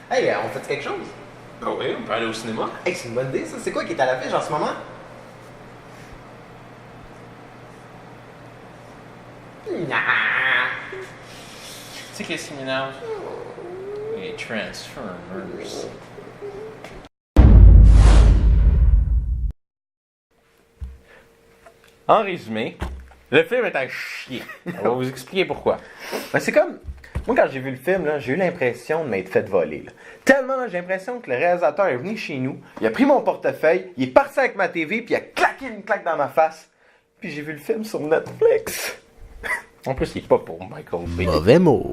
Hey, on fait quelque chose? Ah oui, on peut aller au cinéma. Hey, c'est une bonne idée, ça. C'est quoi qui est à l'affiche en ce moment? Nah. C'est qu'est-ce qui m'énerve? Les Transformers. En résumé, le film est à chier. On va vous expliquer pourquoi. Ben, c'est comme. Moi, quand j'ai vu le film, là, j'ai eu l'impression de m'être fait voler. Là. Tellement, là, j'ai l'impression que le réalisateur est venu chez nous, il a pris mon portefeuille, il est parti avec ma TV, puis il a claqué une claque dans ma face. Puis j'ai vu le film sur Netflix. En plus, il est pas pour Michael Bay. Mauvais mot.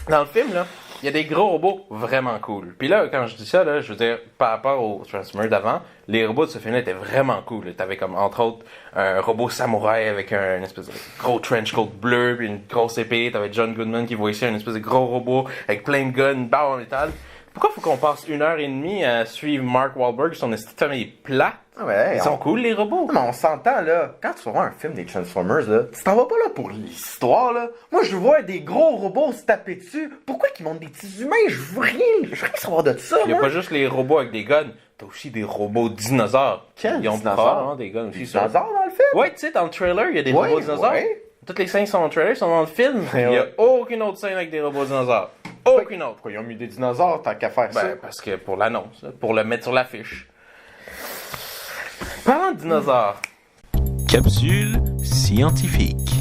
Dans le film, là, il y a des gros robots vraiment cool. Puis là, quand je dis ça, là, je veux dire, par rapport aux Transformers d'avant, les robots de ce film-là étaient vraiment cool. T'avais comme, entre autres, un robot samouraï avec un espèce de gros trench coat bleu, puis une grosse épée. T'avais John Goodman qui voyait ici un espèce de gros robot avec plein de guns, une barre en métal. Pourquoi faut qu'on passe 1h30 à suivre Mark Wahlberg, son esti de famille plate? Ah ouais, Ils sont cool, les robots. Non, mais on s'entend, là. Quand tu vas voir un film des Transformers, là, tu t'en vas pas là pour l'histoire, là. Moi, je vois des gros robots se taper dessus. Pourquoi qu'ils montent des petits humains? Je veux rien savoir de ça, Il y a moi. pas juste les robots avec des guns, t'as aussi des robots dinosaures. Quels Ils ont dinosaures? probablement des guns aussi. Des ça. dinosaures dans le film? Ouais, tu sais, dans le trailer, il y a des Ouais, robots dinosaures. ouais. Toutes les scènes qui sont dans le trailer sont dans le film. Il n'y a ouais. aucune autre scène avec des robots dinosaures. Aucune autre. Pourquoi ils ont mis des dinosaures tant qu'à faire ça? Ben, parce que pour l'annonce, là, pour le mettre sur l'affiche. Parlant de dinosaures, Capsule scientifique.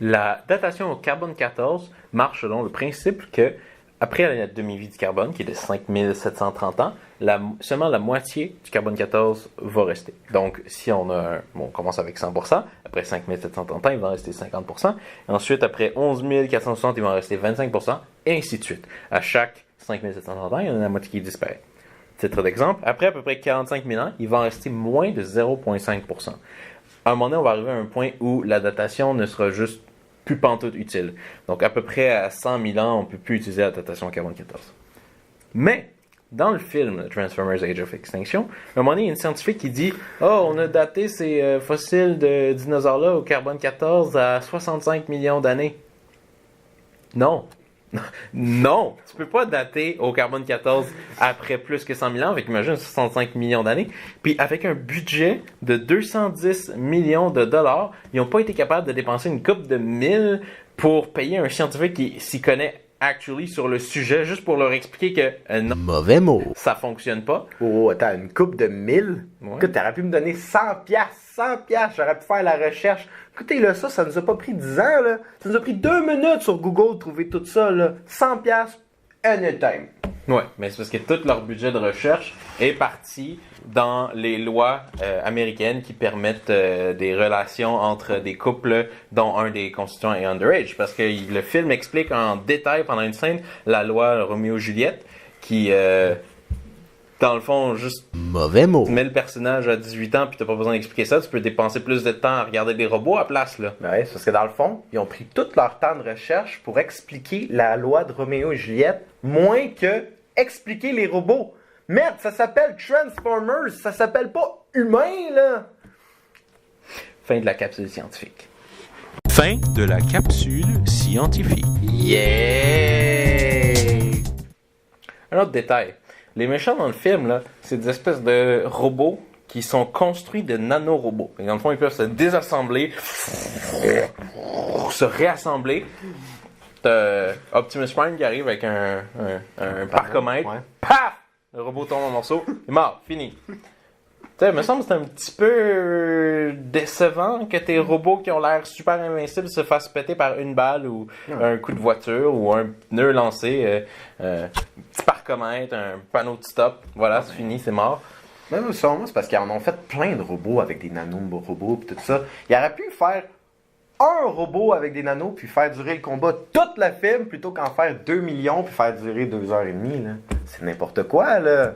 la datation au carbone 14 marche selon le principe que, après la demi-vie du carbone, qui est de 5730 ans, seulement la moitié du carbone 14 va rester. Donc, si on commence avec 100%, après 5730 ans, il va en rester 50%, et ensuite, après 11 460, il va en rester 25%, et ainsi de suite. À chaque 5730 ans, il y en a la moitié qui disparaît. Titre d'exemple, après à peu près 45 000 ans, il va en rester moins de 0,5%. À un moment donné, on va arriver à un point où la datation ne sera juste plus pantoute utile. Donc, à peu près à 100 000 ans, on ne peut plus utiliser la datation carbone 14. Mais, dans le film Transformers Age of Extinction, à un moment donné, il y a une scientifique qui dit « Oh, on a daté ces fossiles de dinosaures-là au carbone 14 à 65 millions d'années. » Non. Non, tu peux pas dater au carbone 14 après plus que 100 000 ans, avec imagine 65 millions d'années. Puis avec un budget de 210 millions de dollars, ils n'ont pas été capables de dépenser une coupe de 1000 pour payer un scientifique qui s'y connaît actually sur le sujet, juste pour leur expliquer que non, Mauvais mot. ça fonctionne pas. Oh, attends, une coupe de 1000? Ouais. Écoute, t'aurais pu me donner 100 piastres, 100 piastres, j'aurais pu faire la recherche. Écoutez, là, ça nous a pas pris 10 ans, là. Ça nous a pris 2 minutes sur Google de trouver tout ça, là. 100 piastres, anytime. Ouais, mais c'est parce que tout leur budget de recherche est parti dans les lois américaines qui permettent des relations entre des couples dont un des constituants est underage. Parce que le film explique en détail pendant une scène la loi Roméo-Juliette qui, dans le fond, juste Mauvais mot. met le personnage à 18 ans puis t'as pas besoin d'expliquer ça. Tu peux dépenser plus de temps à regarder des robots à place, là. Ben ouais, c'est parce que dans le fond, ils ont pris tout leur temps de recherche pour expliquer la loi de Roméo et Juliette, moins que expliquer les robots. Merde, ça s'appelle Transformers, ça s'appelle pas humain, là. Fin de la capsule scientifique. Fin de la capsule scientifique. Yeah! Un autre détail. Les méchants dans le film, là, c'est des espèces de robots qui sont construits de nanorobots. Et dans le fond, ils peuvent se désassembler, se réassembler. T'as Optimus Prime qui arrive avec un parcomètre. Ouais. Paf! Le robot tombe en morceaux. Il est mort. Fini. Tu sais, il me semble que c'est un petit peu décevant que tes robots qui ont l'air super invincibles se fassent péter par une balle ou un coup de voiture ou un pneu lancé. Un petit parcomètre, un panneau de stop. Voilà, c'est fini, c'est mort. Même sûrement, c'est parce qu'ils en ont fait plein de robots avec des nanorobots et tout ça. Ils auraient pu faire un robot avec des nanos puis faire durer le combat tout le film plutôt qu'en faire 2 millions puis faire durer 2h30, là. C'est n'importe quoi, là.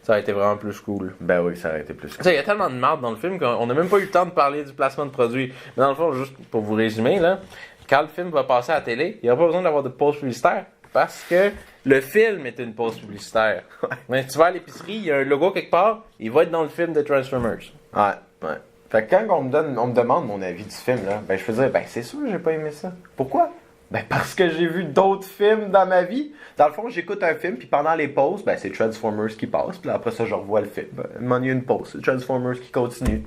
Ça a été vraiment plus cool. Ben oui, ça aurait été plus Tu sais, il y a tellement de marde dans le film qu'on n'a même pas eu le temps de parler du placement de produits. Mais dans le fond, juste pour vous résumer, là, quand le film va passer à la télé, il n'y aura pas besoin d'avoir de pause publicitaire parce que le film est une pause publicitaire. Mais tu vas à l'épicerie, il y a un logo quelque part, il va être dans le film de Transformers. Ouais, ouais. Fait que quand on me demande mon avis du film, là, ben je peux dire, ben c'est sûr que j'ai pas aimé ça. Pourquoi? Ben parce que j'ai vu d'autres films dans ma vie. Dans le fond, j'écoute un film, puis pendant les pauses, ben c'est Transformers qui passe, puis après ça, je revois le film. Ben, il m'en y a une pause, c'est Transformers qui continue.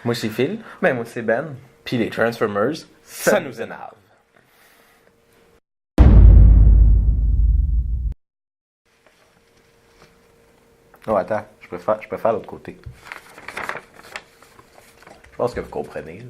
Moi, c'est Phil. Ben moi, c'est Ben. Puis les Transformers, ça nous énerve. Oh, attends, je préfère l'autre côté. Je pense que vous comprenez. Là.